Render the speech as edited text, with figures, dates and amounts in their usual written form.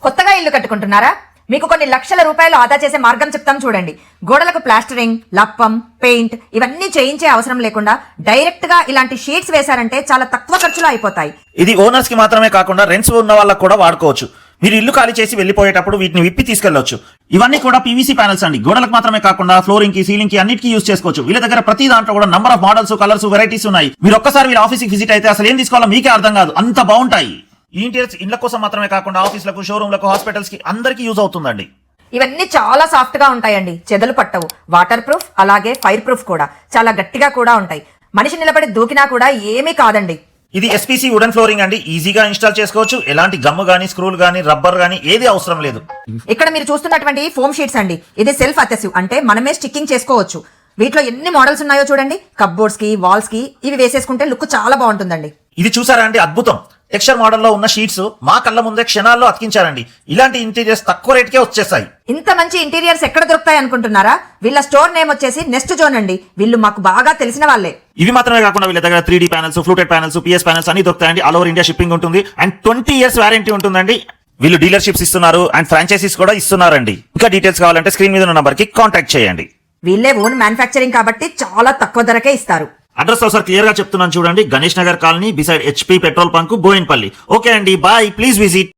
కొత్తగా ఇల్లు కట్టుకుంటున్నారా? మీకు కొన్ని లక్షల రూపాయలు ఆదా చేసే మార్గం చెప్తాం చూడండి. గోడలకు ప్లాస్టరింగ్, లప్పం, పెయింట్ ఇవన్నీ చేయించే అవసరం లేకుండా డైరెక్ట్ గా ఇలాంటి షీట్స్ వేశారంటే చాలా తక్కువ ఖర్చులో అయిపోతాయి. ఇది ఓనర్స్ కి మాత్రమే కాకుండా రెంట్స్ ఉన్న వాళ్ళకి కూడా వాడుకోవచ్చు. మీరు ఇల్లు ఖాళీ చేసి వెళ్లిపోయేటప్పుడు వీటిని విప్పి తీసుకెళ్లొచ్చు. ఇవన్నీ కూడా పీవీసీ ప్యానల్స్ అండి. గోడలకు మాత్రమే కాకుండా ఫ్లోరింగ్ కి, సీలింగ్ కి అన్నిటికీ యూజ్ చేసుకోవచ్చు. వీళ్ళ దగ్గర ప్రతి దాంట్లో కూడా number of models, colours, varieties ఉన్నాయి. మీరు ఒక్కసారి వీళ్ళ ఆఫీస్ కి విజిట్ అయితే అసలు ఏం తీసుకోవాలో మీకే అర్థం కాదు, అంత బాగుంటాయి. ఈ ఇంటీరియర్స్ ఇళ్ల కోసం మాత్రమే కాకుండా ఆఫీసులకు, షోరూమ్లకు, హాస్పిటల్స్ కి అందరికీ యూజ్ అవుతుందండి. ఇవన్నీ చాలా సాఫ్ట్ గా ఉంటాయండి, చెదలు పట్టవు, వాటర్ ప్రూఫ్, అలాగే ఫైర్ ప్రూఫ్ కూడా, చాలా గట్టిగా కూడా ఉంటాయి. మనిషి నిలబడి దూకినా కూడా ఏమీ కాదండి. ఇది ఎస్పీసీ వుడెన్ ఫ్లోరింగ్ అండి. ఈజీగా ఇన్స్టాల్ చేసుకోవచ్చు. ఎలాంటి గమ్ము గానీ, స్క్రూలు గానీ, రబ్బర్ గానీ ఏది అవసరం లేదు. ఇక్కడ మీరు చూస్తున్నటువంటి ఫోమ్ షీట్స్ అండి, ఇది సెల్ఫ్ అథెసివ్, అంటే మనమే స్టిక్కింగ్ చేసుకోవచ్చు. వీటిలో ఎన్ని మోడల్స్ ఉన్నాయో చూడండి. కప్బోర్డ్స్ కి, వాల్స్ కి ఇవి వేసేసుకుంటే లుక్ చాలా బాగుంటుందండి. ఇది చూసారా అండి, అద్భుతం. టెక్స్చర్ మోడల్లో ఉన్న షీట్స్ మా కళ్ళ ముందే క్షణాల్లో అతికించారండి. ఇలాంటి ఇంటీరియర్స్ తక్కువ రేట్కే వచ్చేస్తాయి. ఇంత మంచి ఇంటీరియర్స్ ఎక్కడ దొరుకుతాయి అనుకుంటున్నారా? వీళ్ళ స్టోర్ నేమ్ వచ్చేసి నెస్ట్ జోన్ అండి. వీళ్ళు మాకు బాగా తెలిసిన వాళ్ళే. ఇవి మాత్రమే కాకుండా వీళ్ళ దగ్గర 3D panels, fluted panels, PS panels అన్ని దొరుకుతాయండి. ఆల్ ఓవర్ ఇండియా షిప్పింగ్ ఉంటుంది అండ్ 20 years వారంటీ ఉంటుందండి. వీళ్ళు డీలర్షిప్స్ ఇస్తున్నారు అండ్ ఫ్రాంచైజీస్ కూడా ఇస్తున్నారండి. ఇంకా డీటెయిల్స్ కావాలంటే స్క్రీన్ మీద ఉన్న నంబర్ కి కాంటాక్ట్ చేయండి. వీళ్ళే ఓన్ మ్యానుఫ్యాక్చరింగ్ కాబట్టి చాలా తక్కువ ధరకే ఇస్తారు. అడ్రస్ ఒకసారి క్లియర్ గా చెప్తున్నాను చూడండి. Ganesh Nagar colony, beside HP petrol bunk, Boinpally. Okay అండి, బాయ్. Please visit.